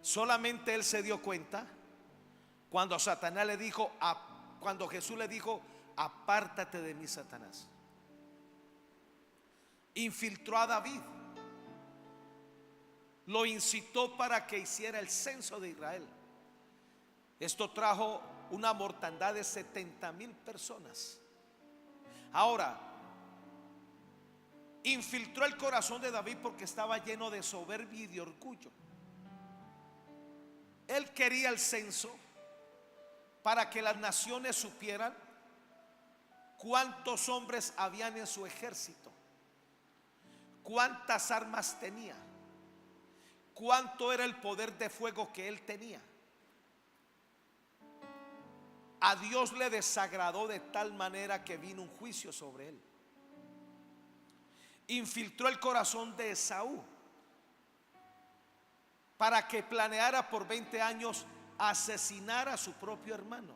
Solamente él se dio cuenta cuando Satanás le dijo, cuando Jesús le dijo: apártate de mí, Satanás. Infiltró a David, lo incitó para que hiciera el censo de Israel. Esto trajo una mortandad de 70,000 personas. Ahora, infiltró el corazón de David porque estaba lleno de soberbia y de orgullo. Él quería el censo para que las naciones supieran cuántos hombres habían en su ejército, cuántas armas tenía, cuánto era el poder de fuego que él tenía. A Dios le desagradó de tal manera que vino un juicio sobre él. Infiltró el corazón de Esaú para que planeara por 20 años asesinar a su propio hermano.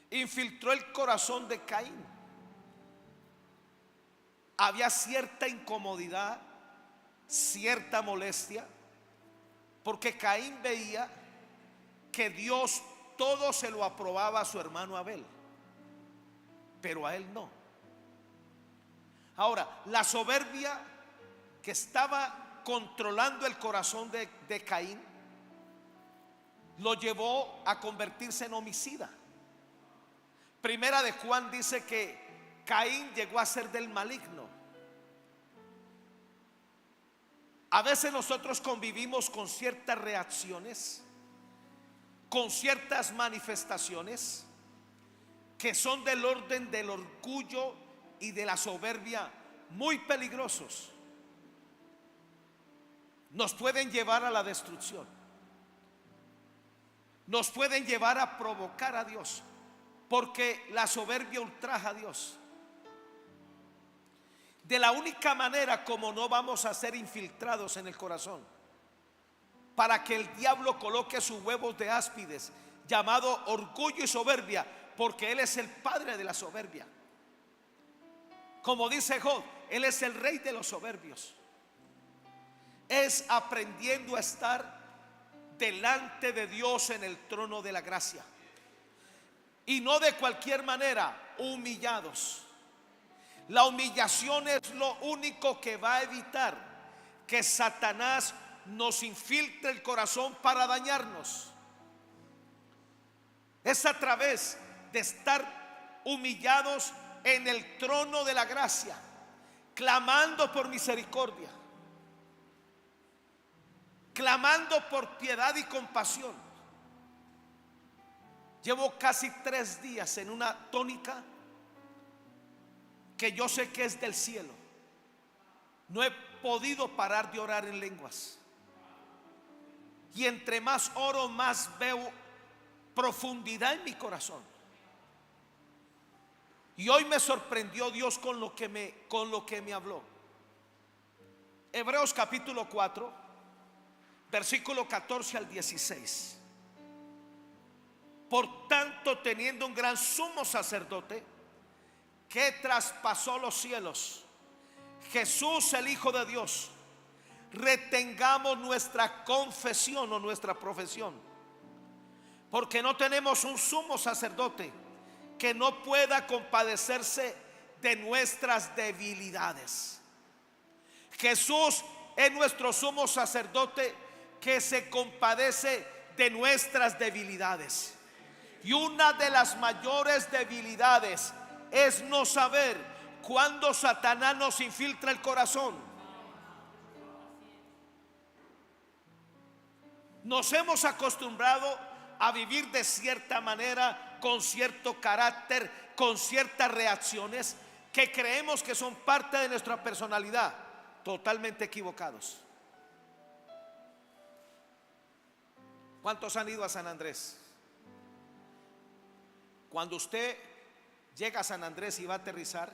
Infiltró el corazón de Caín. Había cierta incomodidad, cierta molestia, porque Caín veía que Dios todo se lo aprobaba a su hermano Abel, pero a él no. Ahora, la soberbia que estaba controlando el corazón de Caín lo llevó a convertirse en homicida. Primera de Juan dice que Caín llegó a ser del maligno. A veces nosotros convivimos con ciertas reacciones, con ciertas manifestaciones que son del orden del orgullo y de la soberbia, muy peligrosos. Nos pueden llevar a la destrucción, nos pueden llevar a provocar a Dios, porque la soberbia ultraja a Dios. De la única manera como no vamos a ser infiltrados en el corazón para que el diablo coloque sus huevos de áspides, llamado orgullo y soberbia, porque él es el padre de la soberbia. Como dice Job, él es el rey de los soberbios. Es aprendiendo a estar delante de Dios en el trono de la gracia, y no de cualquier manera, humillados. La humillación es lo único que va a evitar que Satanás nos infiltre el corazón para dañarnos. Es a través de estar humillados en el trono de la gracia, clamando por misericordia, clamando por piedad y compasión. Llevo casi 3 días en una tónica que yo sé que es del cielo. No he podido parar de orar en lenguas. Y entre más oro, más veo profundidad en mi corazón. Y hoy me sorprendió Dios con lo que me habló. Hebreos capítulo 4, versículo 14 al 16. Por tanto, teniendo un gran sumo sacerdote que traspasó los cielos, Jesús el Hijo de Dios, retengamos nuestra confesión o nuestra profesión, porque no tenemos un sumo sacerdote que no pueda compadecerse de nuestras debilidades. Jesús es nuestro sumo sacerdote que se compadece de nuestras debilidades. Y una de las mayores debilidades es no saber cuándo Satanás nos infiltra el corazón. Nos hemos acostumbrado a vivir de cierta manera, con cierto carácter, con ciertas reacciones que creemos que son parte de nuestra personalidad. Totalmente equivocados. ¿Cuántos han ido a San Andrés? Cuando usted llega a San Andrés y va a aterrizar,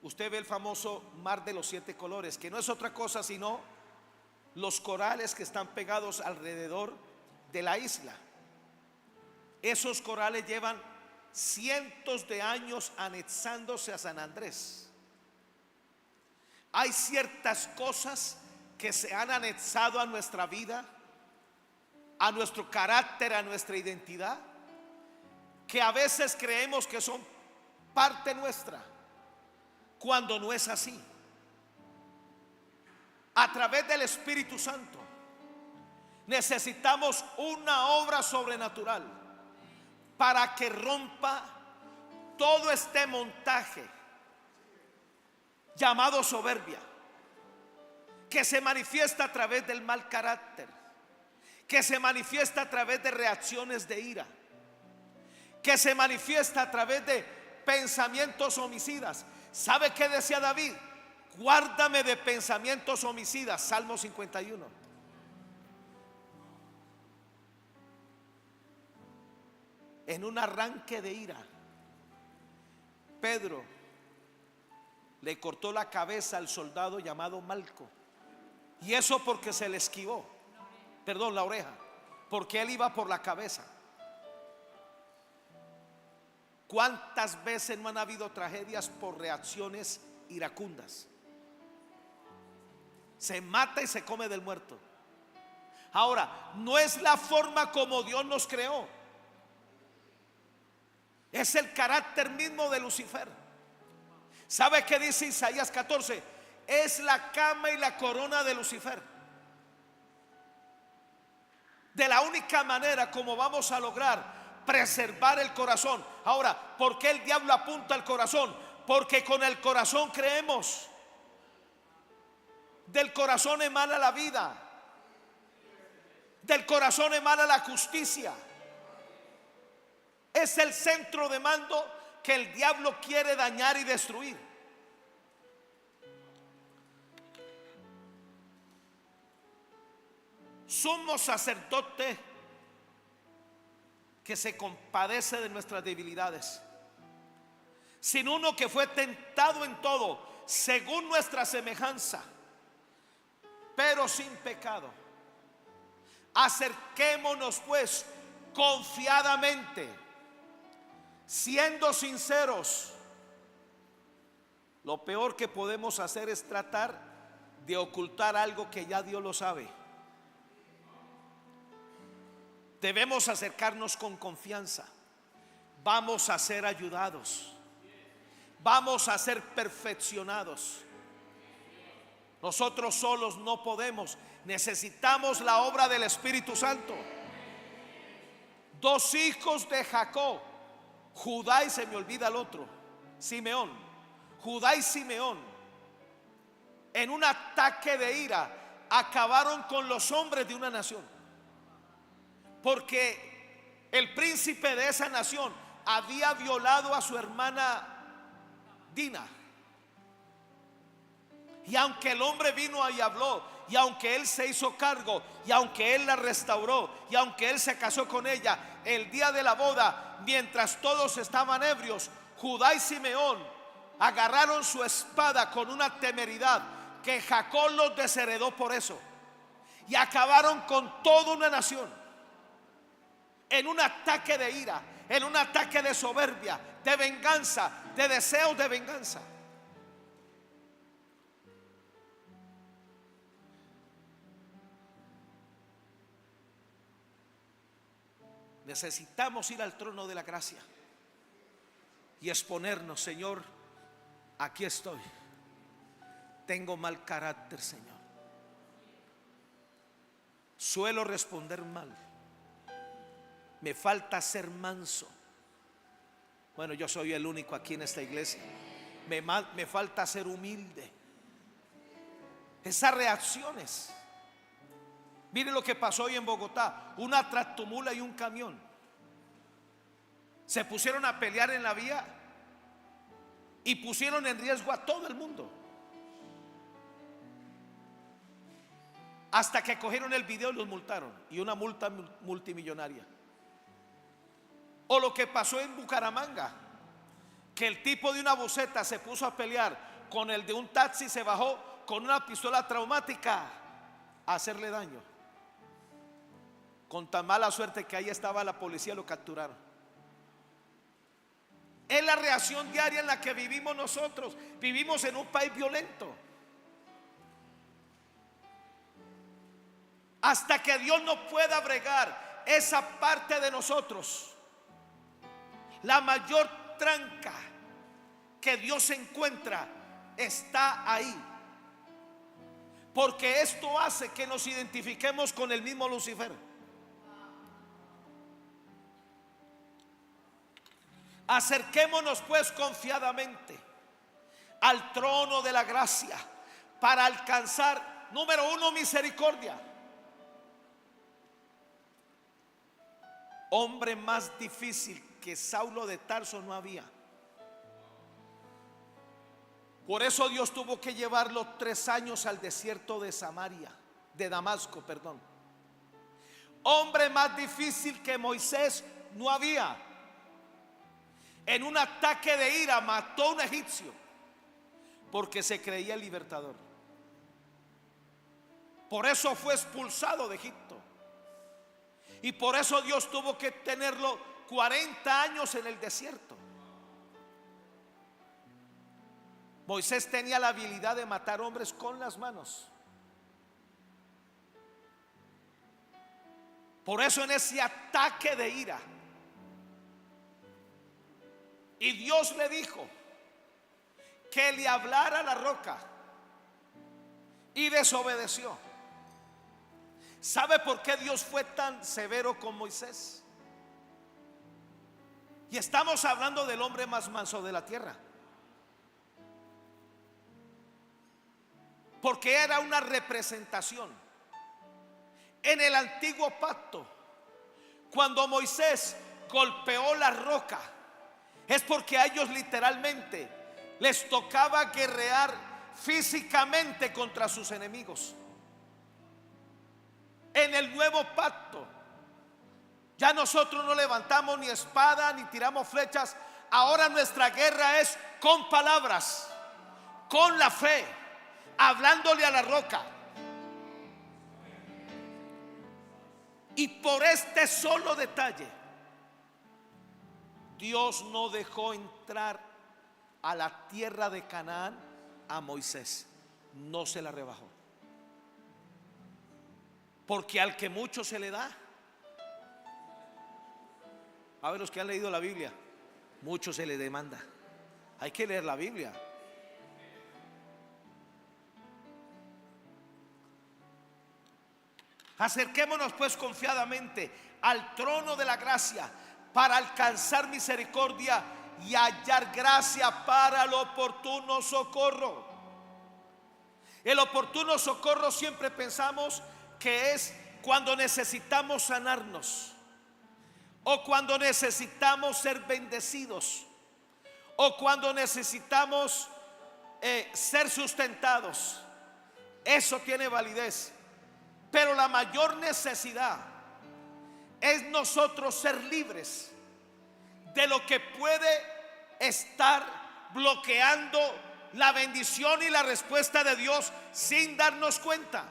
usted ve el famoso mar de los 7 colores, que no es otra cosa sino los corales que están pegados alrededor de la isla. Esos corales llevan cientos de años anexándose a San Andrés. Hay ciertas cosas que se han anexado a nuestra vida, a nuestro carácter, a nuestra identidad, que a veces creemos que son parte nuestra, cuando no es así. A través del Espíritu Santo necesitamos una obra sobrenatural para que rompa todo este montaje llamado soberbia, que se manifiesta a través del mal carácter, que se manifiesta a través de reacciones de ira, que se manifiesta a través de pensamientos homicidas. ¿Sabe qué decía David? Guárdame de pensamientos homicidas, Salmo 51. En un arranque de ira, Pedro le cortó la cabeza al soldado llamado Malco. Y eso porque se le esquivó, perdón, la oreja, porque él iba por la cabeza. ¿Cuántas veces no han habido tragedias por reacciones iracundas? Se mata y se come del muerto. Ahora, no es la forma como Dios nos creó, es el carácter mismo de Lucifer. ¿Sabe qué dice Isaías 14? Es la cama y la corona de Lucifer. De la única manera como vamos a lograr preservar el corazón. Ahora, ¿por qué el diablo apunta al corazón? Porque con el corazón creemos. Del corazón emana la vida, del corazón emana la justicia. Es el centro de mando que el diablo quiere dañar y destruir. Sumo sacerdote que se compadece de nuestras debilidades, sin uno que fue tentado en todo según nuestra semejanza, pero sin pecado. Acerquémonos pues confiadamente, siendo sinceros. Lo peor que podemos hacer es tratar de ocultar algo que ya Dios lo sabe. Debemos acercarnos con confianza. Vamos a ser ayudados, vamos a ser perfeccionados. Nosotros solos no podemos, necesitamos la obra del Espíritu Santo. Dos hijos de Jacob, Judá y se me olvida el otro, Simeón. Judá y Simeón, en un ataque de ira, acabaron con los hombres de una nación, porque el príncipe de esa nación había violado a su hermana Dina. Y aunque el hombre vino y habló, y aunque él se hizo cargo, y aunque él la restauró, y aunque él se casó con ella, el día de la boda, mientras todos estaban ebrios, Judá y Simeón agarraron su espada con una temeridad que Jacob los desheredó por eso, y acabaron con toda una nación en un ataque de ira, en un ataque de soberbia, de venganza, de deseos de venganza. Necesitamos ir al trono de la gracia y exponernos: Señor, aquí estoy, tengo mal carácter, Señor, suelo responder mal, me falta ser manso. Bueno, yo soy el único aquí en esta iglesia. Me falta ser humilde. Esas reacciones. Mire lo que pasó hoy en Bogotá: una tractomula y un camión se pusieron a pelear en la vía y pusieron en riesgo a todo el mundo, hasta que cogieron el video y los multaron, y una multa multimillonaria. O lo que pasó en Bucaramanga, que el tipo de una buseta se puso a pelear con el de un taxi, se bajó con una pistola traumática a hacerle daño, con tan mala suerte que ahí estaba la policía, lo capturaron. Es la reacción diaria en la que vivimos nosotros. Vivimos en un país violento. hasta que Dios no pueda bregar esa parte de nosotros. La mayor tranca que Dios encuentra está ahí, porque esto hace que nos identifiquemos con el mismo Lucifer. Acerquémonos pues confiadamente al trono de la gracia para alcanzar, número uno, misericordia. Hombre más difícil que Saulo de Tarso no había. Por eso Dios tuvo que llevarlo 3 años al desierto de Samaria, de Damasco, perdón. Hombre más difícil que Moisés no había. En un ataque de ira mató a un egipcio porque se creía el libertador. Por eso fue expulsado de Egipto. Y por eso Dios tuvo que tenerlo 40 años en el desierto. Moisés tenía la habilidad de matar hombres con las manos. Por eso en ese ataque de ira, y Dios le dijo que le hablara a la roca, y desobedeció. ¿Sabe por qué Dios fue tan severo con Moisés? Y estamos hablando del hombre más manso de la tierra, porque era una representación. En el antiguo pacto, cuando Moisés golpeó la roca, es porque a ellos literalmente les tocaba guerrear físicamente contra sus enemigos. En el nuevo pacto, ya nosotros no levantamos ni espada ni tiramos flechas. Ahora nuestra guerra es con palabras, con la fe, hablándole a la roca. Y por este solo detalle, Dios no dejó entrar a la tierra de Canaán a Moisés. No se la rebajó. Porque al que mucho se le da, a ver, los que han leído la Biblia, mucho se le demanda. Hay que leer la Biblia. Acerquémonos pues confiadamente al trono de la gracia para alcanzar misericordia y hallar gracia para el oportuno socorro. El oportuno socorro siempre pensamos que es cuando necesitamos sanarnos, o cuando necesitamos ser bendecidos, o cuando necesitamos ser sustentados. Eso tiene validez. Pero la mayor necesidad es nosotros ser libres de lo que puede estar bloqueando la bendición y la respuesta de Dios sin darnos cuenta.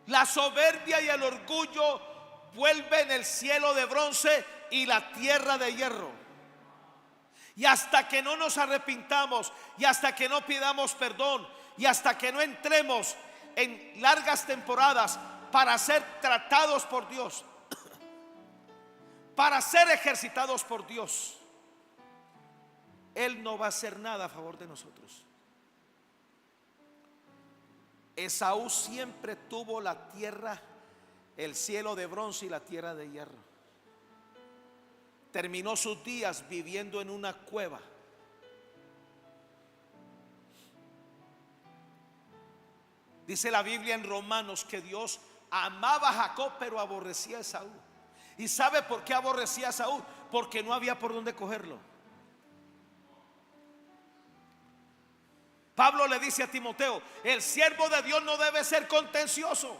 La soberbia y el orgullo vuelven el cielo de bronce y la tierra de hierro. Y hasta que no nos arrepintamos, y hasta que no pidamos perdón, y hasta que no entremos en largas temporadas para ser tratados por Dios, para ser ejercitados por Dios, Él no va a hacer nada a favor de nosotros. Esaú siempre tuvo la tierra, el cielo de bronce y la tierra de hierro. Terminó sus días viviendo en una cueva. Dice la Biblia en Romanos que Dios amaba a Jacob pero aborrecía a Esaú. ¿Y sabe por qué aborrecía a Esaú? Porque no había por dónde cogerlo. Pablo le dice a Timoteo: el siervo de Dios no debe ser contencioso,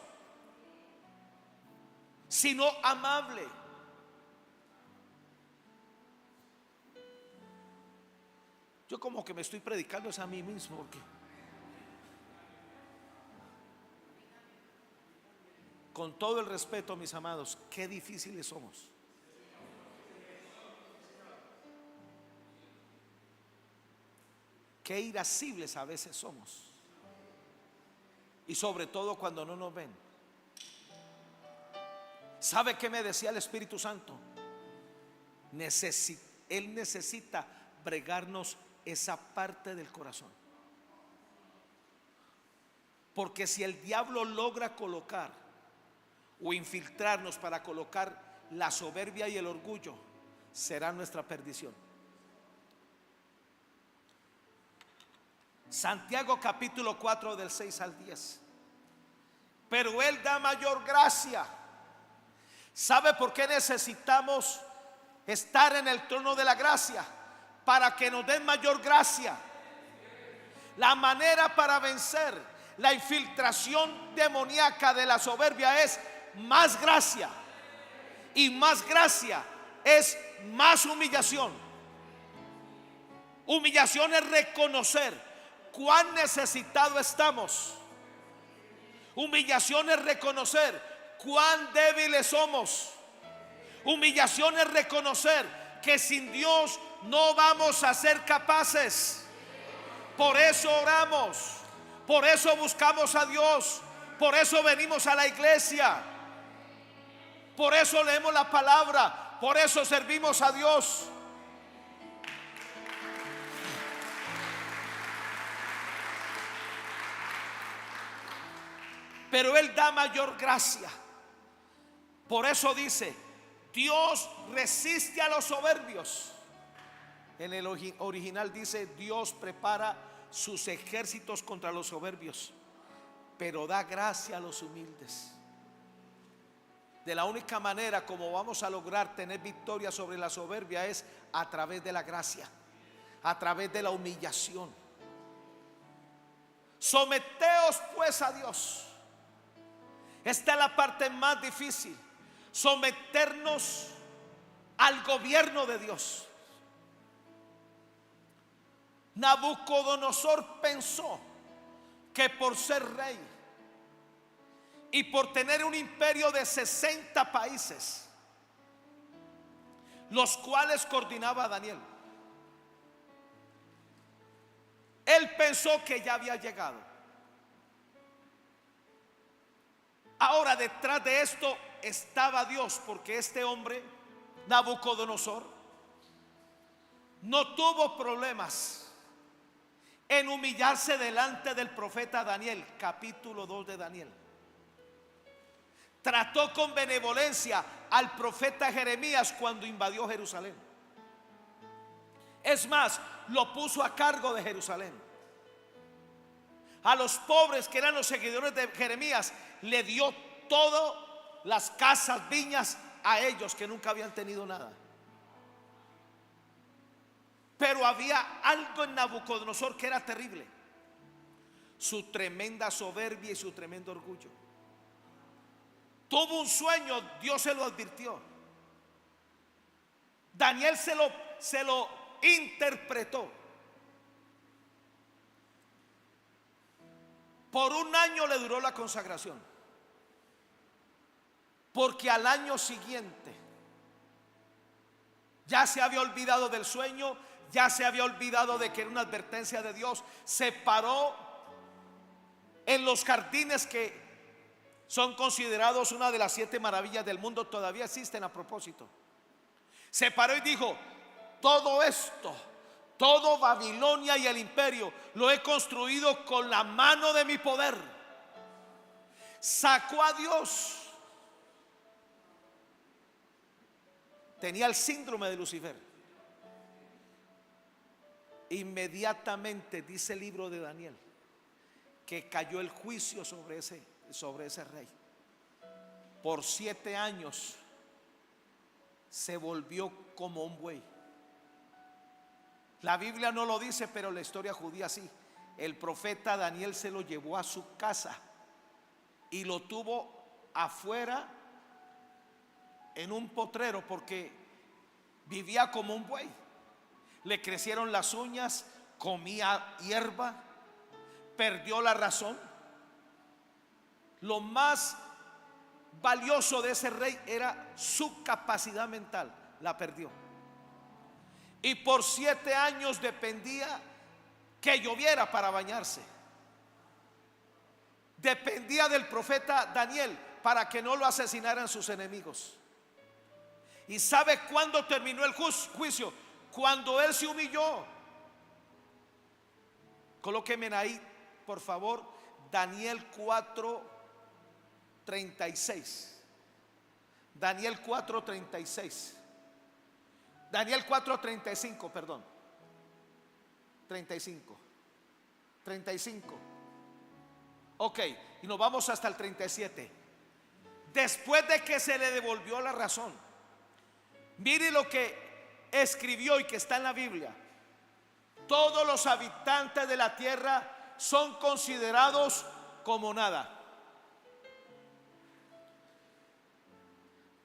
sino amable. Yo como que me estoy predicando es a mí mismo, porque con todo el respeto, mis amados, qué difíciles somos. Qué irascibles a veces somos. y sobre todo cuando no nos ven. ¿Sabe qué me decía el Espíritu Santo? Él necesita bregarnos esa parte del corazón. Porque si el diablo logra colocar o infiltrarnos para colocar la soberbia y el orgullo, será nuestra perdición. Santiago capítulo 4 del 6 al 10. Pero Él da mayor gracia. ¿Sabe por qué necesitamos estar en el trono de la gracia? Para que nos den mayor gracia. La manera para vencer la infiltración demoníaca de la soberbia es más gracia. Y más gracia es más humillación. Humillación es reconocer cuán necesitado estamos. Humillación es reconocer cuán débiles somos. Humillación es reconocer que sin Dios no vamos a ser capaces. Por eso oramos, por eso buscamos a Dios, por eso venimos a la iglesia, por eso leemos la palabra, por eso servimos a Dios. Pero Él da mayor gracia. Por eso dice: Dios resiste a los soberbios. En el original dice: Dios prepara sus ejércitos contra los soberbios, pero da gracia a los humildes. De la única manera como vamos a lograr tener victoria sobre la soberbia es a través de la gracia, a través de la humillación. Someteos pues a Dios. Esta es la parte más difícil: someternos al gobierno de Dios. Nabucodonosor pensó que por ser rey y por tener un imperio de 60 países, los cuales coordinaba Daniel, él pensó que ya había llegado. Ahora, detrás de esto estaba Dios, porque este hombre, Nabucodonosor, no tuvo problemas en humillarse delante del profeta Daniel, capítulo 2 de Daniel. Trató con benevolencia al profeta Jeremías cuando invadió Jerusalén. Es más, lo puso a cargo de Jerusalén. A los pobres, que eran los seguidores de Jeremías, le dio todas las casas, viñas a ellos que nunca habían tenido nada. Pero había algo en Nabucodonosor que era terrible: su tremenda soberbia y su tremendo orgullo. Tuvo un sueño, Dios se lo advirtió. Daniel se lo interpretó. Por un año le duró la consagración, porque al año siguiente ya se había olvidado del sueño, ya se había olvidado de que era una advertencia de Dios. Se paró en los jardines que son considerados una de las 7 maravillas del mundo, todavía existen a propósito. Se paró y dijo: todo esto, todo Babilonia y el imperio, lo he construido con la mano de mi poder. Sacó a Dios. Tenía el síndrome de Lucifer. Inmediatamente, dice el libro de Daniel, que cayó el juicio sobre ese rey. Por 7 años se volvió como un buey. La Biblia no lo dice, pero la historia judía sí. El profeta Daniel se lo llevó a su casa y lo tuvo afuera en un potrero, porque vivía como un buey. Le crecieron las uñas, comía hierba, perdió la razón. Lo más valioso de ese rey era su capacidad mental, la perdió. Y por 7 años dependía que lloviera para bañarse. dependía del profeta Daniel para que no lo asesinaran sus enemigos. ¿Y sabe cuándo terminó el juicio? Cuando él se humilló. Colóquenme ahí, por favor, Daniel 4:36. Daniel 4:36. Daniel 4:35, perdón. 35. Ok, y nos vamos hasta el 37. Después de que se le devolvió la razón, mire lo que escribió y que está en la Biblia. Todos los habitantes de la tierra son considerados como nada.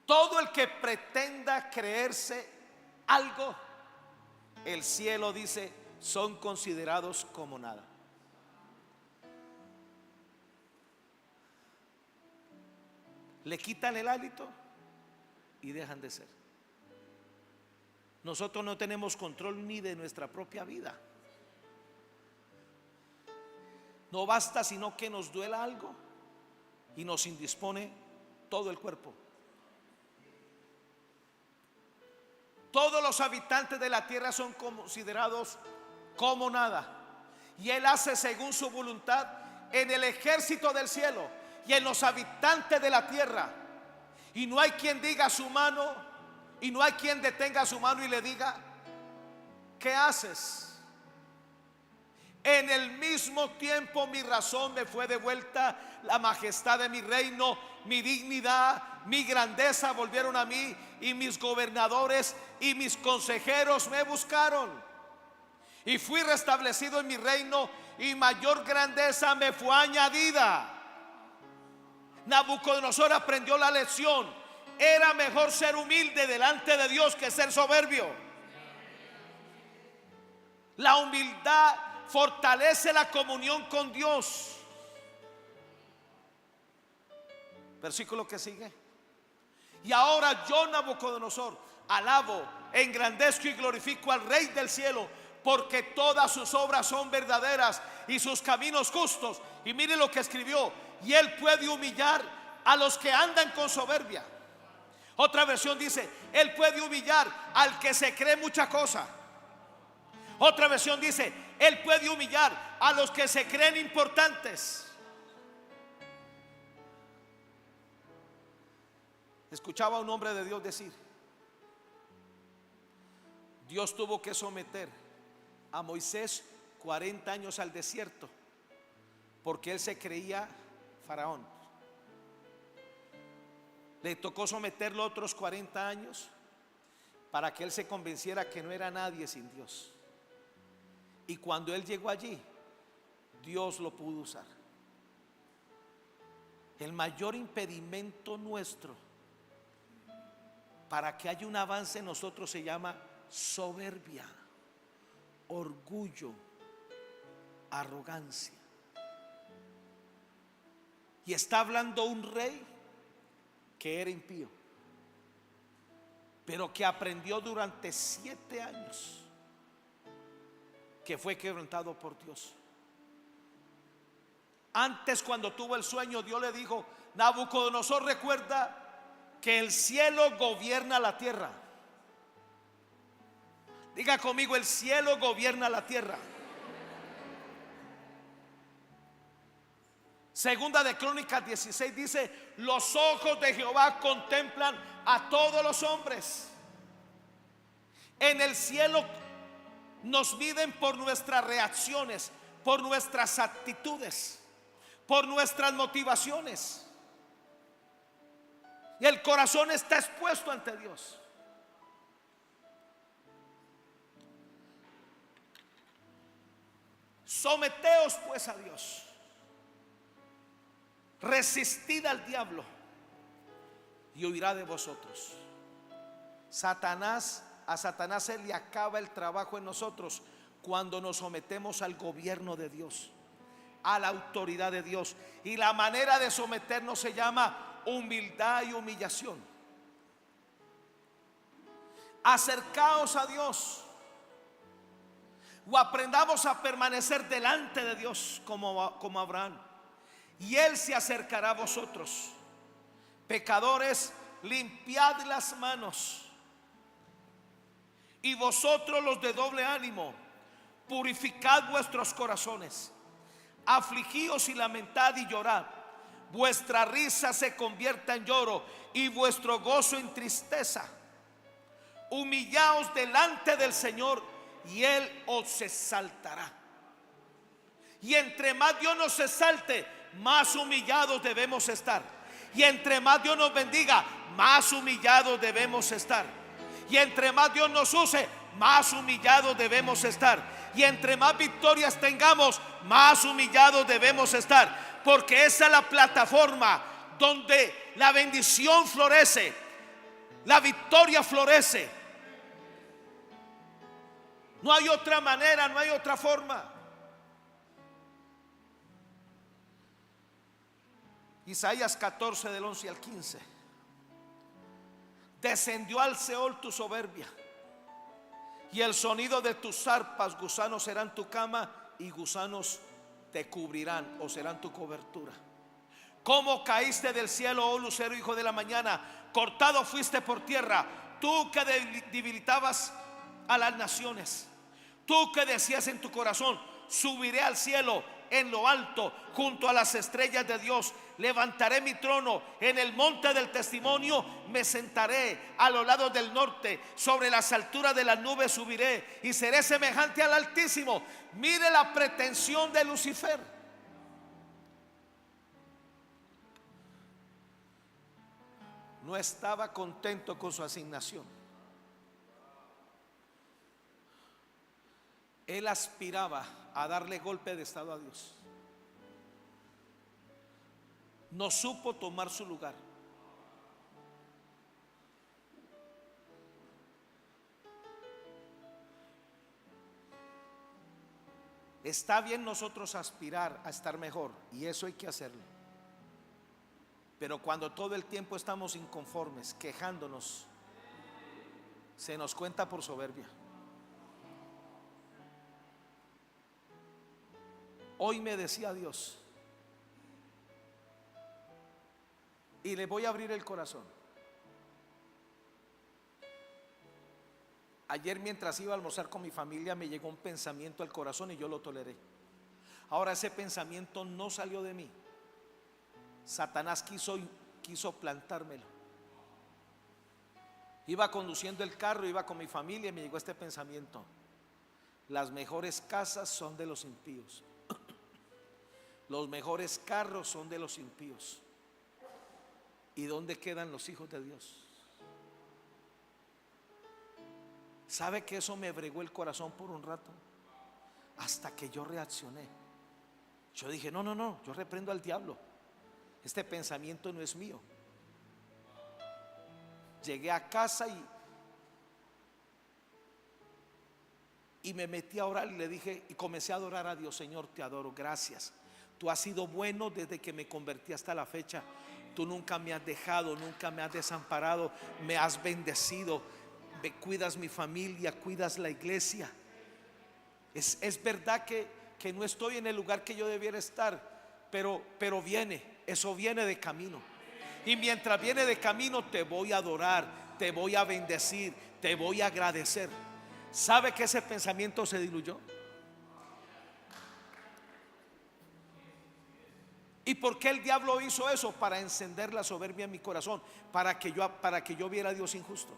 Todo el que pretenda creerse algo, el cielo dice, son considerados como nada. Le quitan el hálito y dejan de ser. Nosotros no tenemos control ni de nuestra propia vida. No basta sino que nos duela algo y nos indispone todo el cuerpo. Todos los habitantes de la tierra son considerados como nada, y Él hace según su voluntad en el ejército del cielo y en los habitantes de la tierra. Y no hay quien diga a su mano, y no hay quien detenga su mano y le diga: ¿qué haces? En el mismo tiempo mi razón me fue devuelta, la majestad de mi reino, mi dignidad, mi grandeza volvieron a mí, y mis gobernadores y mis consejeros me buscaron. Y fui restablecido en mi reino, y mayor grandeza me fue añadida. Nabucodonosor aprendió la lección. Era mejor ser humilde delante de Dios que ser soberbio. La humildad fortalece la comunión con Dios. Versículo que sigue. Y ahora yo, Nabucodonosor, alabo, engrandezco y glorifico al Rey del cielo, porque todas sus obras son verdaderas y sus caminos justos. Y mire lo que escribió: y Él puede humillar a los que andan con soberbia. Otra versión dice: Él puede humillar al que se cree mucha cosa. Otra versión dice: Él puede humillar a los que se creen importantes. Escuchaba a un hombre de Dios decir: Dios tuvo que someter a Moisés 40 años al desierto porque él se creía faraón. Le tocó someterlo otros 40 años para que él se convenciera que no era nadie sin Dios. Y cuando él llegó allí, Dios lo pudo usar. El mayor impedimento nuestro para que haya un avance en nosotros se llama soberbia, orgullo, arrogancia. Y está hablando un rey que era impío, pero que aprendió durante 7 años, que fue quebrantado por Dios. Antes, cuando tuvo el sueño, Dios le dijo: Nabucodonosor, recuerda que el cielo gobierna la tierra. Diga conmigo: el cielo gobierna la tierra. Segunda de Crónicas 16 dice: los ojos de Jehová contemplan a todos los hombres. En el cielo nos miden por nuestras reacciones, por nuestras actitudes, por nuestras motivaciones. Y el corazón está expuesto ante Dios. Someteos pues a Dios, resistid al diablo y huirá de vosotros. A Satanás se le acaba el trabajo en nosotros cuando nos sometemos al gobierno de Dios, a la autoridad de Dios. Y la manera de someternos se llama humildad y humillación. Acercaos a Dios, o aprendamos a permanecer delante de Dios como Abraham, y Él se acercará a vosotros. Pecadores, limpiad las manos. Y vosotros los de doble ánimo, purificad vuestros corazones. Afligíos y lamentad y llorad. Vuestra risa se convierta en lloro y vuestro gozo en tristeza. Humillaos delante del Señor y Él os exaltará. Y entre más Dios nos exalte, más humillados debemos estar. Y entre más Dios nos bendiga, más humillados debemos estar. Y entre más Dios nos use, más humillados debemos estar. Y entre más victorias tengamos, más humillados debemos estar. Porque esa es la plataforma donde la bendición florece, la victoria florece. No hay otra manera, no hay otra forma. Isaías 14 del 11 al 15. Descendió al Seol tu soberbia, y el sonido de tus arpas, gusanos serán tu cama y gusanos te cubrirán o serán tu cobertura. Como caíste del cielo, oh lucero, hijo de la mañana, cortado fuiste por tierra, tú que debilitabas a las naciones, tú que decías en tu corazón, subiré al cielo en lo alto, junto a las estrellas de Dios. Levantaré mi trono en el monte del testimonio, me sentaré a los lados del norte, sobre las alturas de las nubes subiré y seré semejante al Altísimo. Mire la pretensión de Lucifer. No estaba contento con su asignación. Él aspiraba a darle golpe de estado a Dios. No supo tomar su lugar. Está bien nosotros aspirar a estar mejor, y eso hay que hacerlo. Pero cuando todo el tiempo estamos inconformes, quejándonos, se nos cuenta por soberbia. Hoy me decía Dios, y le voy a abrir el corazón. Ayer, mientras iba a almorzar con mi familia, me llegó un pensamiento al corazón y yo lo toleré. Ahora ese pensamiento no salió de mí. Satanás quiso plantármelo. Iba conduciendo el carro, iba con mi familia y me llegó este pensamiento: las mejores casas son de los impíos. Los mejores carros son de los impíos. ¿Y dónde quedan los hijos de Dios? ¿Sabe que eso me bregó el corazón por un rato? Hasta que yo reaccioné. Yo dije, no, yo reprendo al diablo. Este pensamiento no es mío. Llegué a casa y me metí a orar y le dije, y comencé a adorar a Dios. Señor, te adoro, gracias. Tú has sido bueno desde que me convertí hasta la fecha. Tú nunca me has dejado, nunca me has desamparado, me has bendecido, me cuidas mi familia, cuidas la iglesia. Es verdad que no estoy en el lugar que yo debiera estar, pero eso viene de camino. Y mientras viene de camino, te voy a adorar, te voy a bendecir, te voy a agradecer. ¿Sabe que ese pensamiento se diluyó? ¿Y por qué el diablo hizo eso? Para encender la soberbia en mi corazón, para que yo viera a Dios injusto.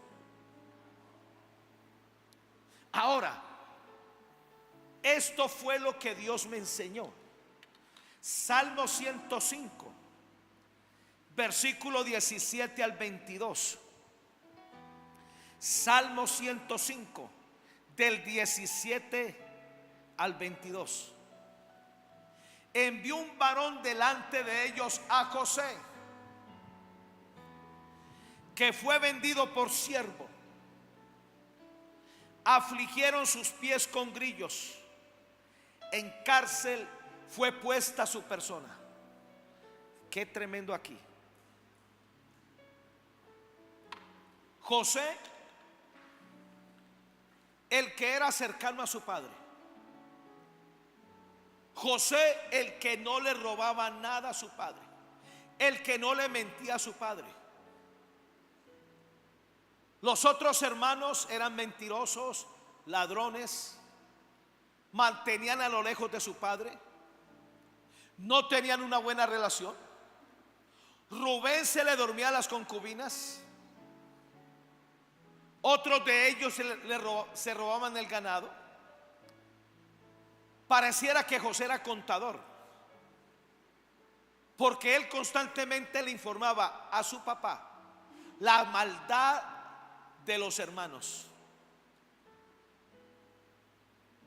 Ahora, esto fue lo que Dios me enseñó. Salmo 105, versículo 17 al 22. Salmo 105, del 17 al 22. Envió un varón delante de ellos a José, que fue vendido por siervo. Afligieron sus pies con grillos. En cárcel fue puesta su persona. Qué tremendo aquí. José, el que era cercano a su padre. José, el que no le robaba nada a su padre, el que no le mentía a su padre. Los otros hermanos eran mentirosos, ladrones, mantenían a lo lejos de su padre, no tenían una buena relación. Rubén se le dormía a las concubinas, otros de ellos se robaban el ganado. Pareciera que José era contador, porque él constantemente le informaba a su papá la maldad de los hermanos.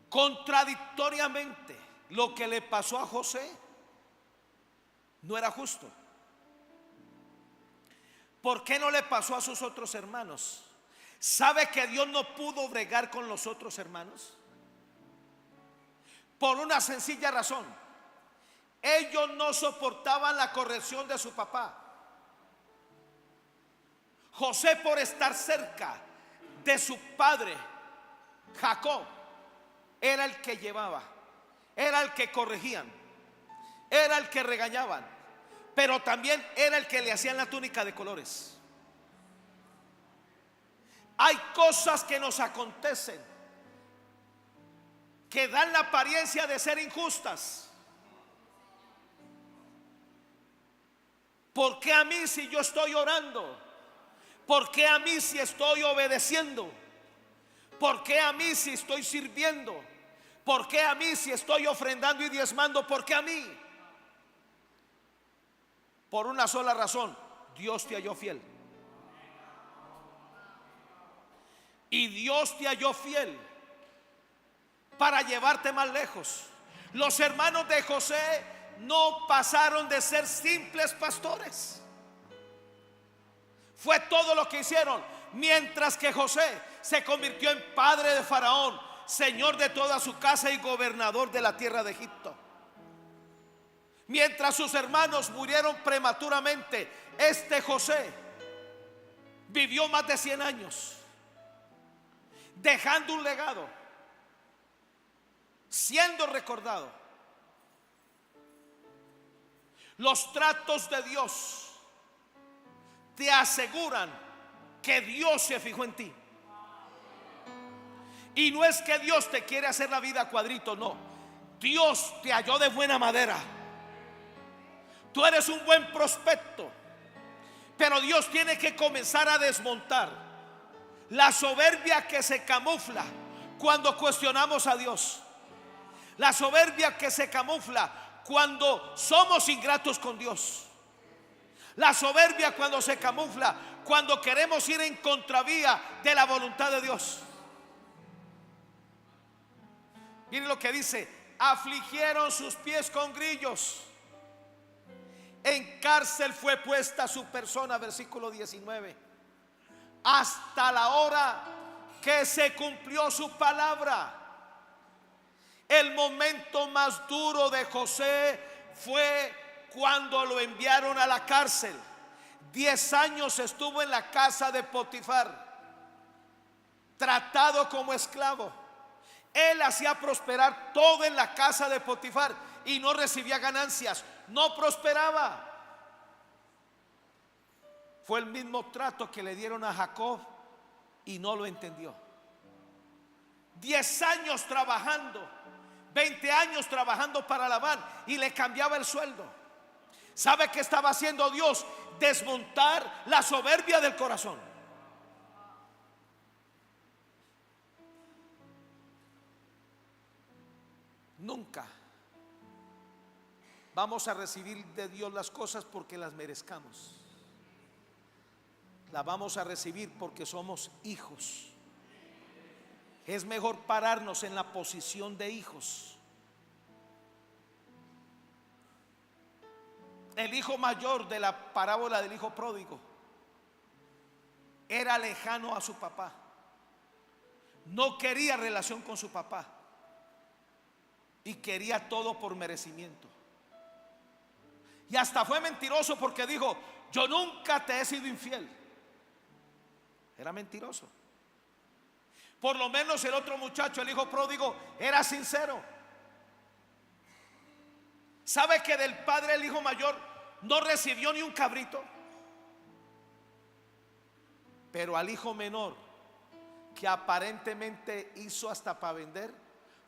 Contradictoriamente, lo que le pasó a José no era justo. ¿Por qué no le pasó a sus otros hermanos? ¿Sabe que Dios no pudo bregar con los otros hermanos? Por una sencilla razón: ellos no soportaban la corrección de su papá. José, por estar cerca de su padre Jacob, era el que llevaba, era el que corregían, era el que regañaban, pero también era el que le hacían la túnica de colores. Hay cosas que nos acontecen que dan la apariencia de ser injustas. ¿Por qué a mí si yo estoy orando? ¿Por qué a mí si estoy obedeciendo? ¿Por qué a mí si estoy sirviendo? ¿Por qué a mí si estoy ofrendando y diezmando? ¿Por qué a mí? Por una sola razón: Dios te halló fiel. Y Dios te halló fiel para llevarte más lejos. Los hermanos de José no pasaron de ser simples pastores. Fue todo lo que hicieron. Mientras que José se convirtió en padre de Faraón, señor de toda su casa y gobernador de la tierra de Egipto. Mientras sus hermanos murieron prematuramente, este José vivió más de 100 años, dejando un legado, siendo recordado. Los tratos de Dios te aseguran que Dios se fijó en ti. Y no es que Dios te quiere hacer la vida a cuadritos, no. Dios te halló de buena madera. Tú eres un buen prospecto, pero Dios tiene que comenzar a desmontar la soberbia que se camufla cuando cuestionamos a Dios. La soberbia que se camufla cuando somos ingratos con Dios. La soberbia cuando se camufla cuando queremos ir en contravía de la voluntad de Dios. Miren lo que dice: afligieron sus pies con grillos, en cárcel fue puesta su persona. Versículo 19. Hasta la hora que se cumplió su palabra. El momento más duro de José fue cuando lo enviaron a la cárcel. 10 años estuvo en la casa de Potifar, tratado como esclavo. Él hacía prosperar todo en la casa de Potifar y no recibía ganancias, no prosperaba. Fue el mismo trato que le dieron a Jacob y no lo entendió. 10 años trabajando, 20 años trabajando para Labán y le cambiaba el sueldo. ¿Sabe qué estaba haciendo Dios? Desmontar la soberbia del corazón. Nunca vamos a recibir de Dios las cosas porque las merezcamos. Las vamos a recibir porque somos hijos. Es mejor pararnos en la posición de hijos. El hijo mayor de la parábola del hijo pródigo era lejano a su papá. No quería relación con su papá y quería todo por merecimiento. Y hasta fue mentiroso porque dijo: yo nunca te he sido infiel. Era mentiroso. Por lo menos el otro muchacho, el hijo pródigo, era sincero. ¿Sabe que del padre el hijo mayor no recibió ni un cabrito? Pero al hijo menor, que aparentemente hizo hasta para vender,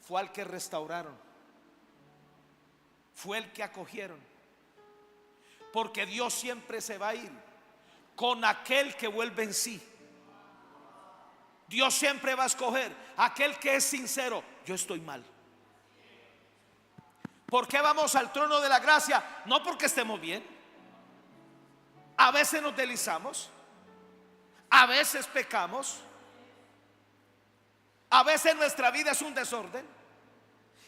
fue al que restauraron, fue el que acogieron. Porque Dios siempre se va a ir con aquel que vuelve en sí. Dios siempre va a escoger aquel que es sincero. Yo estoy mal. ¿Por qué vamos al trono de la gracia? No porque estemos bien. A veces nos deslizamos, a veces pecamos, a veces nuestra vida es un desorden.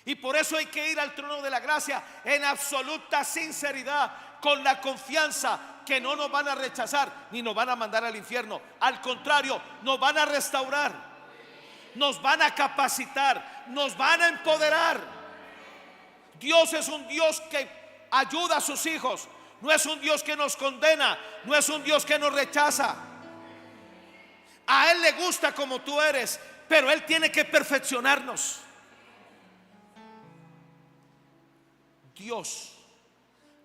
Y por eso hay que ir al trono de la gracia en absoluta sinceridad, con la confianza que no nos van a rechazar ni nos van a mandar al infierno. Al contrario, nos van a restaurar, nos van a capacitar, nos van a empoderar. Dios es un Dios que ayuda a sus hijos. No es un Dios que nos condena, no es un Dios que nos rechaza. A Él le gusta como tú eres, pero Él tiene que perfeccionarnos. Dios,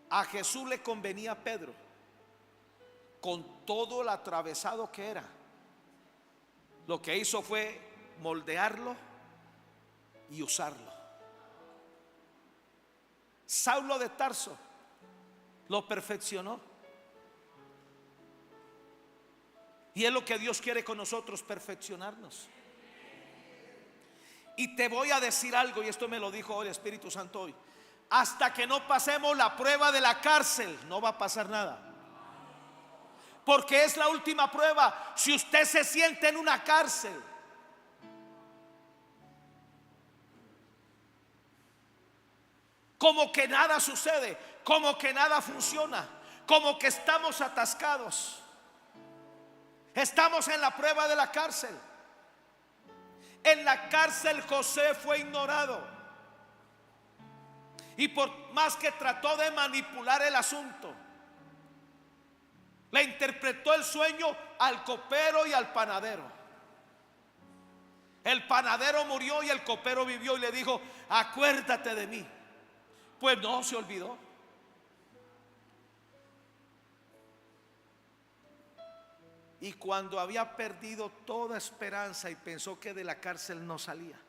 a Jesús le convenía a Pedro, con todo el atravesado que era. Lo que hizo fue moldearlo y usarlo. Saulo de Tarso lo perfeccionó. Y es lo que Dios quiere con nosotros, perfeccionarnos. Y te voy a decir algo, y esto me lo dijo el Espíritu Santo hoy. Hasta que no pasemos la prueba de la cárcel, no va a pasar nada. Porque es la última prueba. Si usted se siente en una cárcel, como que nada sucede, como que nada funciona, como que estamos atascados, estamos en la prueba de la cárcel. En la cárcel José fue ignorado. Y por más que trató de manipular el asunto, le interpretó el sueño al copero y al panadero. El panadero murió y el copero vivió y le dijo: acuérdate de mí. Pues no, se olvidó. Y cuando había perdido toda esperanza y pensó que de la cárcel no salía,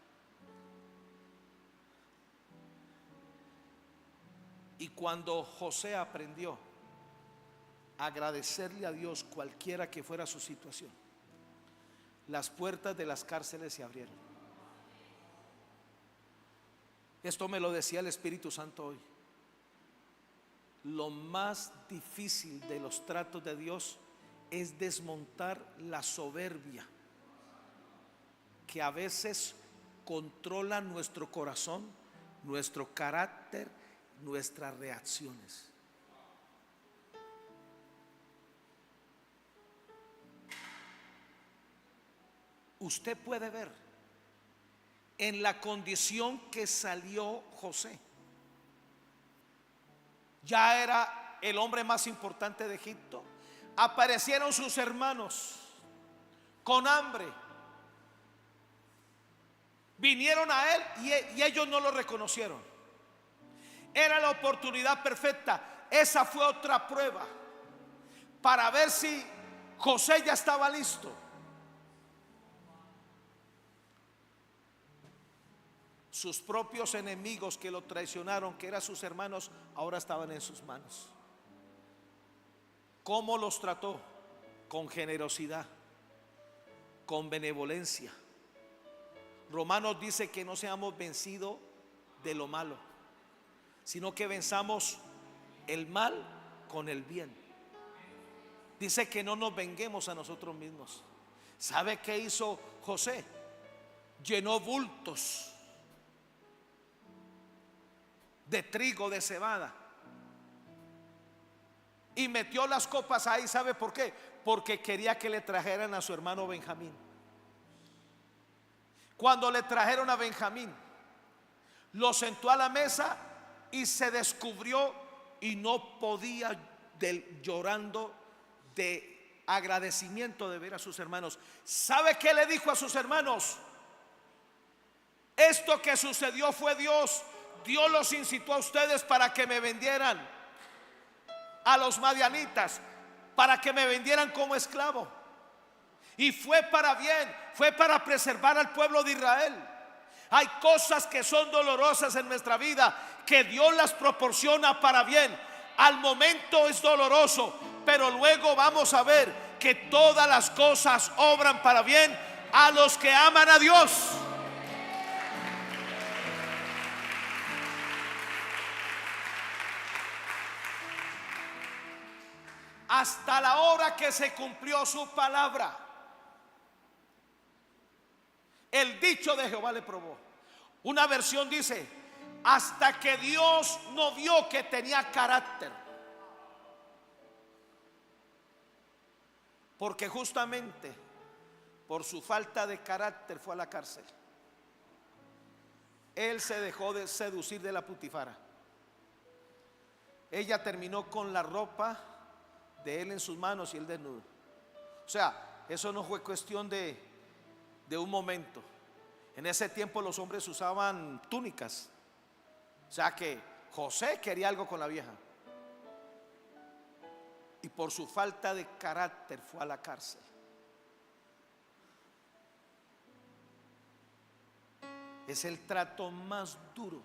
y cuando José aprendió a agradecerle a Dios cualquiera que fuera su situación, las puertas de las cárceles se abrieron. Esto me lo decía el Espíritu Santo hoy. Lo más difícil de los tratos de Dios es desmontar la soberbia que a veces controla nuestro corazón, nuestro carácter, nuestras reacciones. Usted puede ver en la condición que salió José. Ya era el hombre más importante de Egipto. Aparecieron sus hermanos con hambre. Vinieron a él y ellos no lo reconocieron. Era la oportunidad perfecta. Esa fue otra prueba para ver si José ya estaba listo. Sus propios enemigos que lo traicionaron, que eran sus hermanos, ahora estaban en sus manos. ¿Cómo los trató? Con generosidad, con benevolencia. Romanos dice que no seamos vencidos de lo malo, sino que venzamos el mal con el bien. Dice que no nos venguemos a nosotros mismos. ¿Sabe qué hizo José? Llenó bultos de trigo, de cebada, y metió las copas ahí. ¿Sabe por qué? Porque quería que le trajeran a su hermano Benjamín. Cuando le trajeron a Benjamín, lo sentó a la mesa y se descubrió y no podía, llorando de agradecimiento de ver a sus hermanos. ¿Sabe qué le dijo a sus hermanos? Esto que sucedió fue Dios. Dios los incitó a ustedes para que me vendieran a los madianitas, para que me vendieran como esclavo. Y fue para bien, fue para preservar al pueblo de Israel. Hay cosas que son dolorosas en nuestra vida, que Dios las proporciona para bien. Al momento es doloroso, pero luego vamos a ver que todas las cosas obran para bien a los que aman a Dios. Hasta la hora que se cumplió su palabra. El dicho de Jehová le probó. Una versión dice: hasta que Dios no vio que tenía carácter. Porque justamente por su falta de carácter fue a la cárcel. Él se dejó de seducir de la Putifara. Ella terminó con la ropa de él en sus manos y él desnudo. O sea, eso no fue cuestión de un momento. En ese tiempo los hombres usaban túnicas. O sea que José quería algo con la vieja. Y por su falta de carácter fue a la cárcel. Es el trato más duro.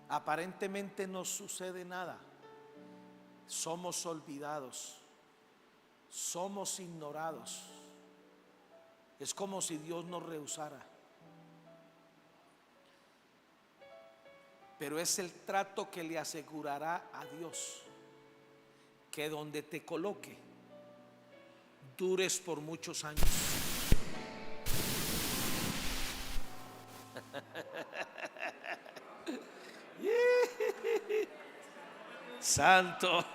Aparentemente no sucede nada. Somos olvidados. Somos ignorados. Es como si Dios nos rehusara. Pero es el trato que le asegurará a Dios que donde te coloque dures por muchos años. Santo.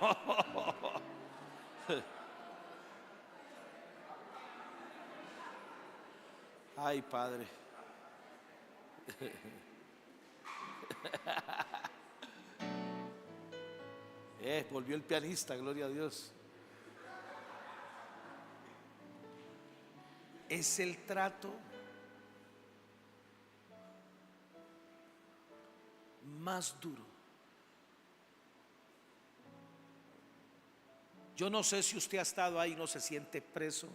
Ay, Padre. Volvió el pianista, gloria a Dios. Es el trato más duro. Yo no sé si usted ha estado ahí y no se siente preso.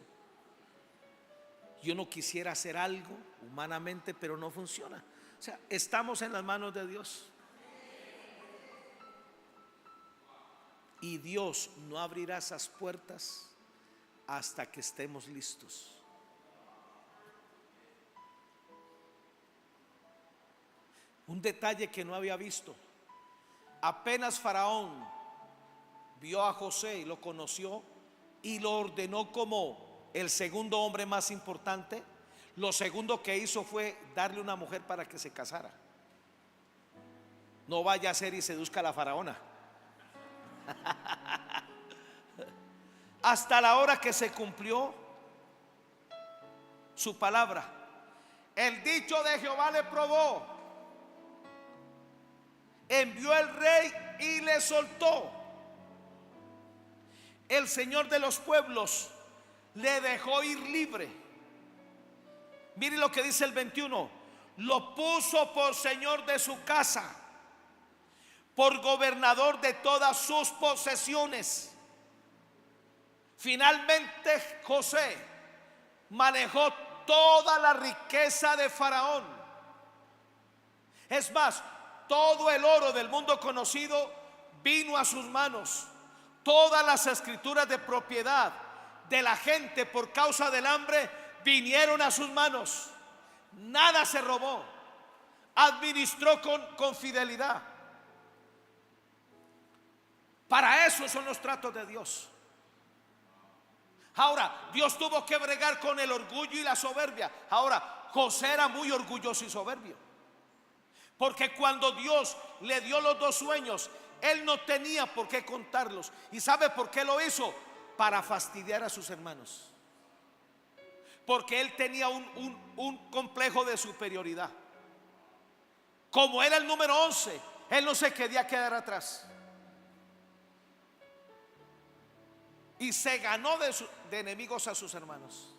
Yo no quisiera hacer algo humanamente, pero no funciona. O sea, estamos en las manos de Dios. Y Dios no abrirá esas puertas hasta que estemos listos. Un detalle que no había visto: apenas Faraón vio a José y lo conoció y lo ordenó como el segundo hombre más importante, lo segundo que hizo fue darle una mujer para que se casara. No vaya a ser y seduzca a la faraona. Hasta la hora que se cumplió su palabra. El dicho de Jehová le probó. Envió el rey y le soltó. El Señor de los pueblos le dejó ir libre. Mire lo que dice el 21. Lo puso por señor de su casa, por gobernador de todas sus posesiones. Finalmente José manejó toda la riqueza de Faraón. Es más, todo el oro del mundo conocido vino a sus manos. Todas las escrituras de propiedad de la gente por causa del hambre vinieron a sus manos. Nada se robó. Administró con fidelidad. Para eso son los tratos de Dios. Ahora, Dios tuvo que bregar con el orgullo y la soberbia. Ahora, José era muy orgulloso y soberbio, porque cuando Dios le dio los dos sueños, él no tenía por qué contarlos. ¿Y sabe por qué lo hizo? Para fastidiar a sus hermanos. Porque él tenía un complejo de superioridad. Como era el número 11, él no se quería quedar atrás. Y se ganó de enemigos a sus hermanos.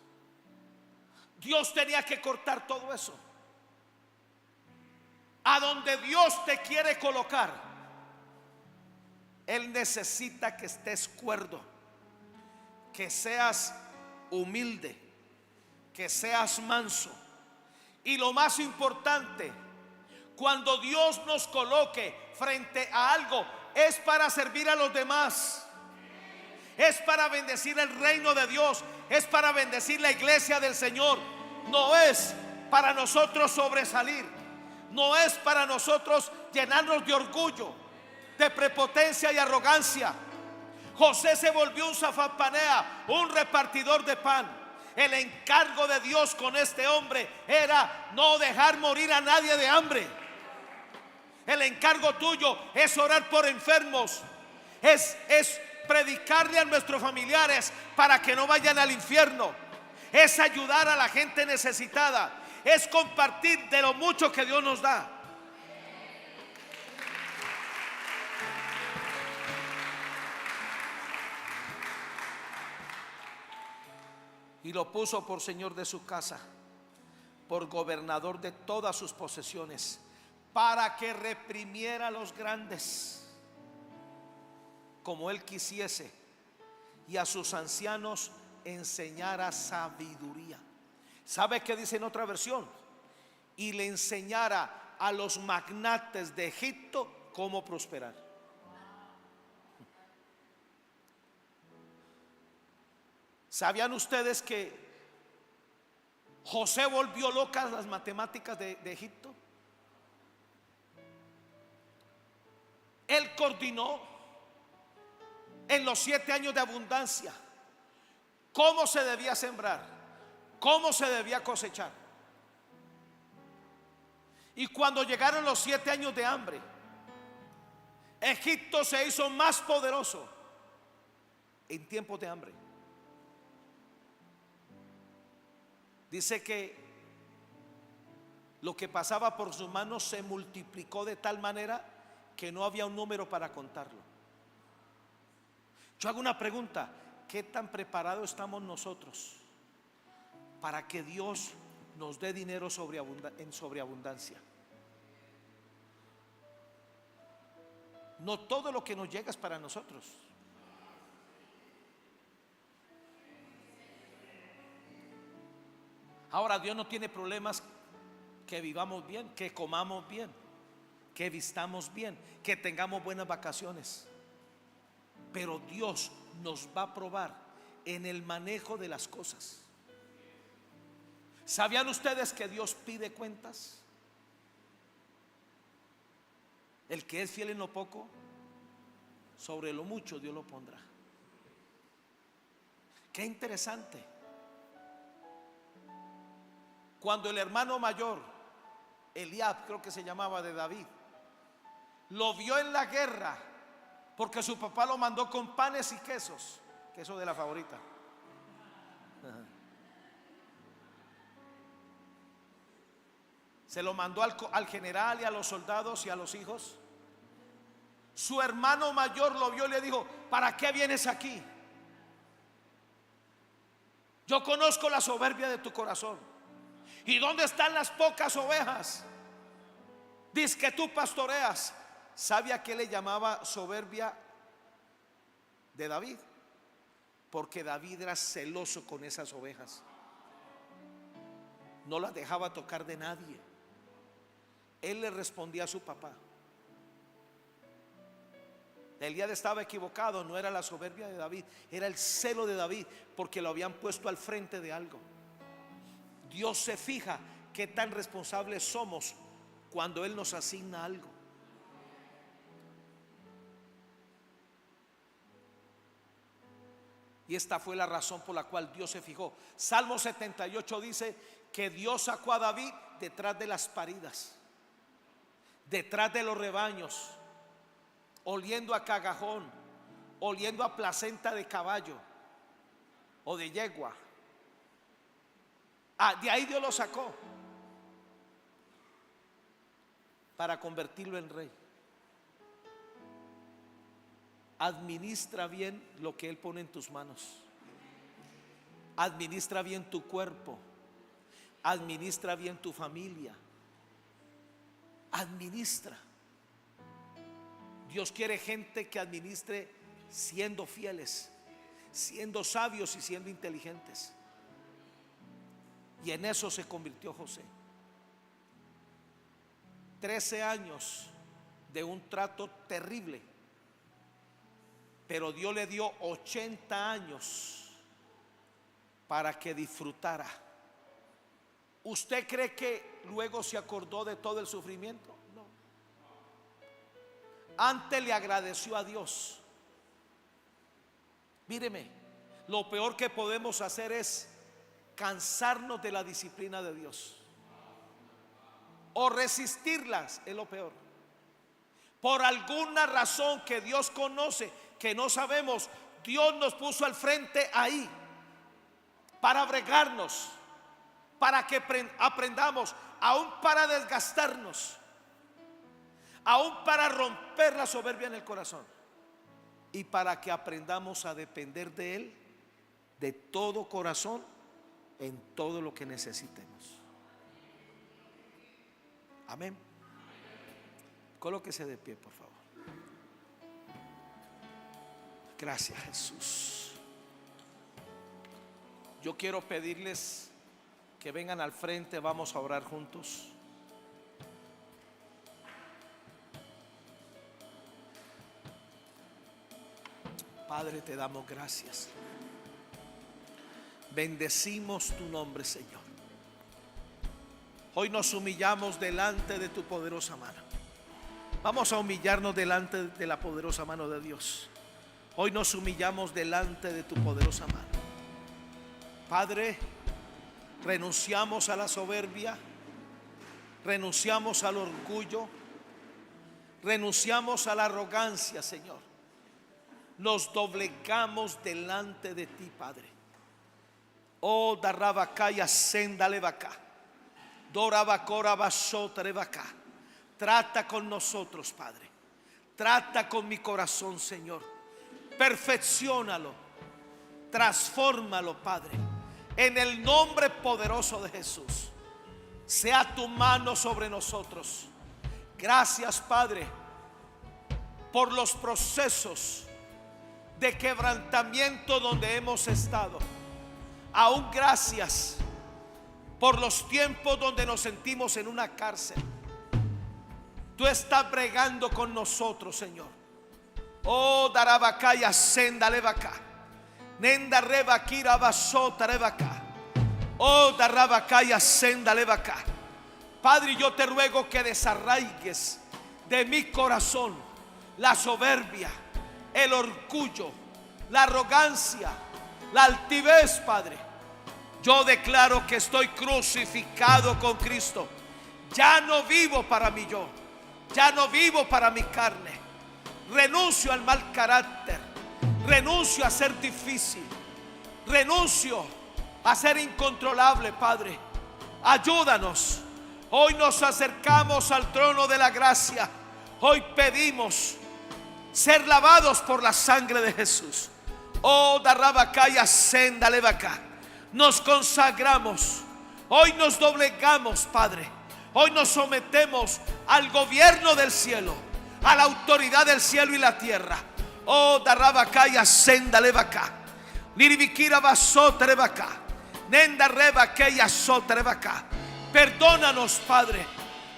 Dios tenía que cortar todo eso. A donde Dios te quiere colocar, Él necesita que estés cuerdo, que seas humilde, que seas manso. Y lo más importante, cuando Dios nos coloque frente a algo, es para servir a los demás, es para bendecir el reino de Dios, es para bendecir la iglesia del Señor. No es para nosotros sobresalir, no es para nosotros llenarnos de orgullo, de prepotencia y arrogancia. José se volvió un zafapanea, un repartidor de pan. El encargo de Dios con este hombre era no dejar morir a nadie de hambre. El encargo tuyo es orar por enfermos, es predicarle a nuestros familiares para que no vayan al infierno, es ayudar a la gente necesitada, es compartir de lo mucho que Dios nos da. Y lo puso por señor de su casa, por gobernador de todas sus posesiones, para que reprimiera a los grandes como él quisiese, y a sus ancianos enseñara sabiduría. ¿Sabe qué dice en otra versión? Y le enseñara a los magnates de Egipto cómo prosperar. ¿Sabían ustedes que José volvió locas las matemáticas de Egipto? Él coordinó en los 7 años de abundancia cómo se debía sembrar, cómo se debía cosechar. Y cuando llegaron los 7 años de hambre, Egipto se hizo más poderoso en tiempos de hambre. Dice que lo que pasaba por sus manos se multiplicó de tal manera que no había un número para contarlo. Yo hago una pregunta: ¿qué tan preparados estamos nosotros para que Dios nos dé dinero en sobreabundancia? No todo lo que nos llega es para nosotros. Ahora, Dios no tiene problemas que vivamos bien, que comamos bien, que vistamos bien, que tengamos buenas vacaciones. Pero Dios nos va a probar en el manejo de las cosas. ¿Sabían ustedes que Dios pide cuentas? El que es fiel en lo poco, sobre lo mucho Dios lo pondrá. Qué interesante. Cuando el hermano mayor, Eliab, creo que se llamaba, de David, lo vio en la guerra, porque su papá lo mandó con panes y quesos, queso de la favorita. Se lo mandó al general y a los soldados y a los hijos. Su hermano mayor lo vio y le dijo: ¿para qué vienes aquí? Yo conozco la soberbia de tu corazón. ¿Y dónde están las pocas ovejas? Dice que tú pastoreas. ¿Sabe a qué le llamaba soberbia de David? Porque David era celoso con esas ovejas. No las dejaba tocar de nadie. Él le respondía a su papá. Elías estaba equivocado, no era la soberbia de David, era el celo de David, porque lo habían puesto al frente de algo. Dios se fija qué tan responsables somos cuando Él nos asigna algo. Y esta fue la razón por la cual Dios se fijó. Salmo 78 dice que Dios sacó a David detrás de las paridas, detrás de los rebaños, oliendo a cagajón, oliendo a placenta de caballo o de yegua. De ahí Dios lo sacó para convertirlo en rey. Administra bien lo que Él pone en tus manos. Administra bien tu cuerpo. Administra bien tu familia. Administra. Dios quiere gente que administre siendo fieles, siendo sabios y siendo inteligentes. Y en eso se convirtió José. 13 años de un trato terrible, pero Dios le dio 80 años para que disfrutara. ¿Usted cree que luego se acordó de todo el sufrimiento? No. Antes le agradeció a Dios. Míreme, lo peor que podemos hacer es cansarnos de la disciplina de Dios o resistirlas, es lo peor. Por alguna razón que Dios conoce, que no sabemos, Dios nos puso al frente ahí para bregarnos, para que aprendamos, aún para desgastarnos, aún para romper la soberbia en el corazón, y para que aprendamos a depender de Él de todo corazón en todo lo que necesitemos. Amén. Colóquese de pie, por favor. Gracias, Jesús. Yo quiero pedirles que vengan al frente, vamos a orar juntos. Padre, te damos gracias. Bendecimos tu nombre, Señor. Hoy nos humillamos delante de tu poderosa mano. Vamos a humillarnos delante de la poderosa mano de Dios. Hoy nos humillamos delante de tu poderosa mano. Padre, renunciamos a la soberbia, renunciamos al orgullo, renunciamos a la arrogancia, Señor. Nos doblegamos delante de ti, Padre. Oh, darrabacaya sendalebacá, dorabacora basotarebacá. Trata con nosotros, Padre. Trata con mi corazón, Señor. Perfecciónalo, transfórmalo, Padre. En el nombre poderoso de Jesús, sea tu mano sobre nosotros. Gracias, Padre, por los procesos de quebrantamiento donde hemos estado. Aún gracias por los tiempos donde nos sentimos en una cárcel. Tú estás bregando con nosotros, Señor. Oh, darabacaya sendalebacá, nenda rebakira basotarebacá. Oh, darabacaya sendalebacá. Padre, yo te ruego que desarraigues de mi corazón la soberbia, el orgullo, la arrogancia, la altivez, Padre. Yo declaro que estoy crucificado con Cristo. Ya no vivo para mí yo, ya no vivo para mi carne. Renuncio al mal carácter, renuncio a ser difícil, renuncio a ser incontrolable, Padre. Ayúdanos. Hoy nos acercamos al trono de la gracia. Hoy pedimos ser lavados por la sangre de Jesús. Oh, darrabacaya sendalebacá. Nos consagramos. Hoy nos doblegamos, Padre. Hoy nos sometemos al gobierno del cielo, a la autoridad del cielo y la tierra. Oh, darrabacaya sendalebacá, niribikira basotarebacá, nenda rebaqueya sotarebacá. Perdónanos, Padre,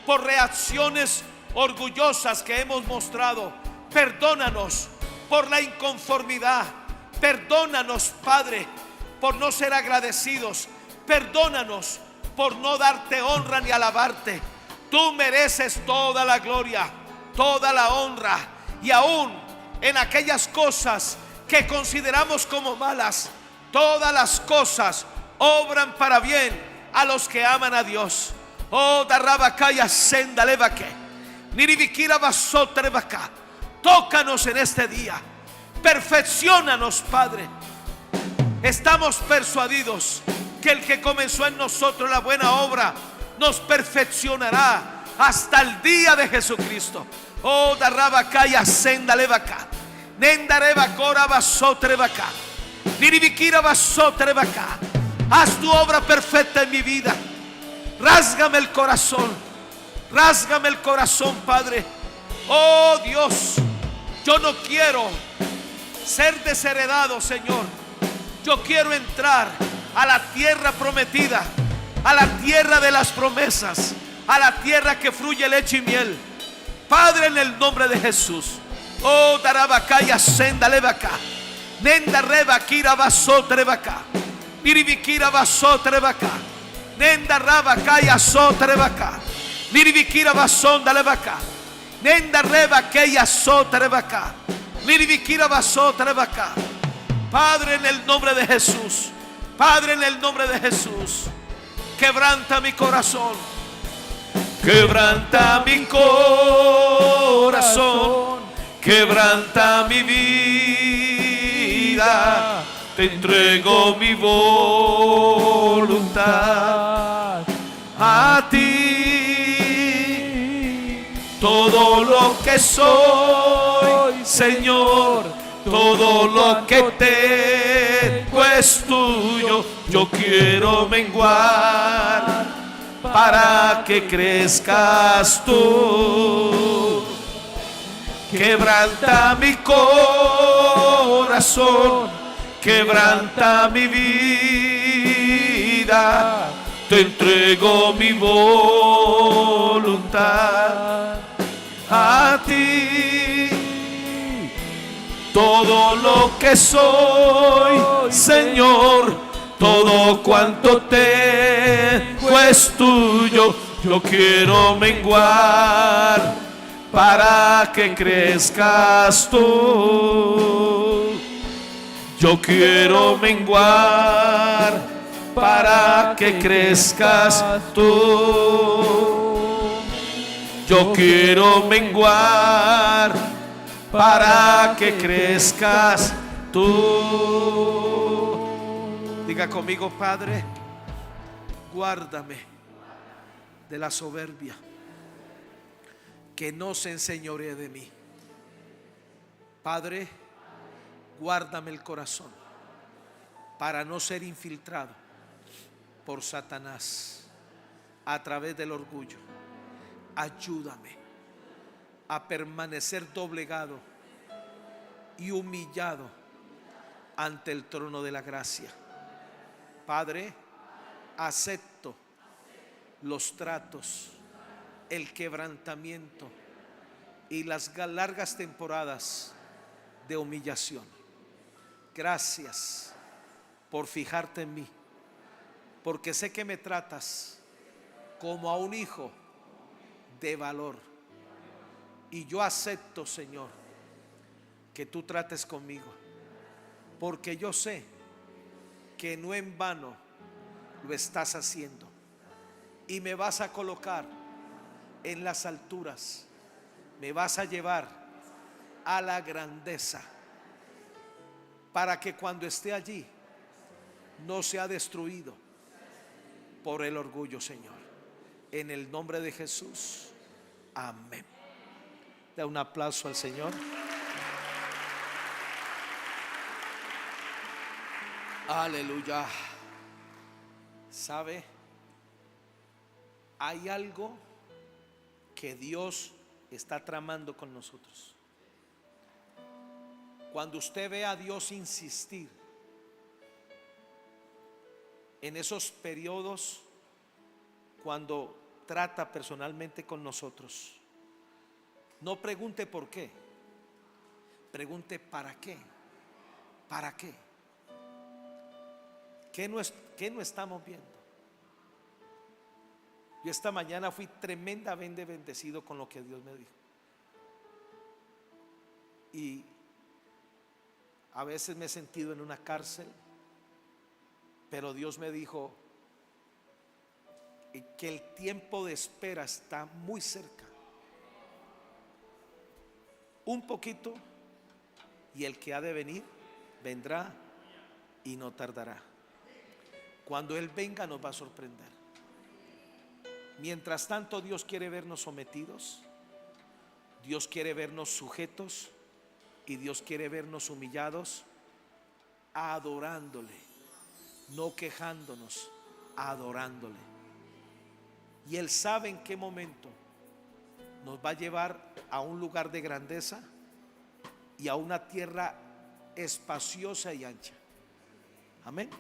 por reacciones orgullosas que hemos mostrado. Perdónanos por la inconformidad. Perdónanos, Padre, por no ser agradecidos. Perdónanos por no darte honra ni alabarte. Tú mereces toda la gloria, toda la honra. Y aún en aquellas cosas que consideramos como malas, todas las cosas obran para bien a los que aman a Dios. Oh, darrabacaya sendalebaque, niribikira basotarebacá. Tócanos en este día. Perfecciónanos, Padre. Estamos persuadidos que el que comenzó en nosotros la buena obra nos perfeccionará hasta el día de Jesucristo. Oh, darrabacaya sendalebacá, nendarebacora basotarebacá, niribikira basotarebacá. Haz tu obra perfecta en mi vida. Rásgame el corazón. Rásgame el corazón, Padre. Oh Dios, yo no quiero ser desheredado, Señor. Yo quiero entrar a la tierra prometida, a la tierra de las promesas, a la tierra que fluye leche y miel. Padre, en el nombre de Jesús. Oh, darabacaya senda levacá. Nenda rebakira basotrevacá. Niribikira basotrevacá. Nenda rabacaya sotrevacá. Niribikira basonda levacá. Nenda rebaqueya sotrevacá. Niribikira basotrevacá. Padre, en el nombre de Jesús. Padre, en el nombre de Jesús. Quebranta mi corazón. Quebranta mi corazón. Quebranta mi vida. Te entrego mi voluntad a ti. Todo lo que soy, Señor, todo lo que tengo es tuyo. Yo quiero menguar para que crezcas tú. Quebranta mi corazón, quebranta mi vida. Te entrego mi voluntad a ti. Todo lo que soy, Señor, todo cuanto tengo es tuyo. Yo quiero menguar para que crezcas tú. Yo quiero menguar para que crezcas tú. Yo quiero menguar para que crezcas tú. Diga conmigo: Padre, guárdame de la soberbia, que no se enseñoree de mí. Padre, guárdame el corazón para no ser infiltrado por Satanás a través del orgullo. Ayúdame a permanecer doblegado y humillado ante el trono de la gracia. Padre, acepto los tratos, el quebrantamiento y las largas temporadas de humillación. Gracias por fijarte en mí, porque sé que me tratas como a un hijo de valor. Y yo acepto, Señor, que tú trates conmigo, porque yo sé que no en vano lo estás haciendo, y me vas a colocar en las alturas, me vas a llevar a la grandeza, para que cuando esté allí no sea destruido por el orgullo, Señor. En el nombre de Jesús, amén. Da un aplauso al Señor. Aleluya. ¿Sabe? Hay algo que Dios está tramando con nosotros. Cuando usted ve a Dios insistir en esos periodos, cuando trata personalmente con nosotros, no pregunte por qué, pregunte para qué. ¿Para qué? ¿Qué no estamos viendo? Yo esta mañana fui tremendamente bendecido con lo que Dios me dijo. Y a veces me he sentido en una cárcel, pero Dios me dijo que el tiempo de espera está muy cerca. Un poquito, y el que ha de venir vendrá y no tardará. Cuando Él venga nos va a sorprender. Mientras tanto, Dios quiere vernos sometidos, Dios quiere vernos sujetos, y Dios quiere vernos humillados, adorándole, no quejándonos, adorándole. Y Él sabe en qué momento nos va a llevar a un lugar de grandeza y a una tierra espaciosa y ancha. Amén.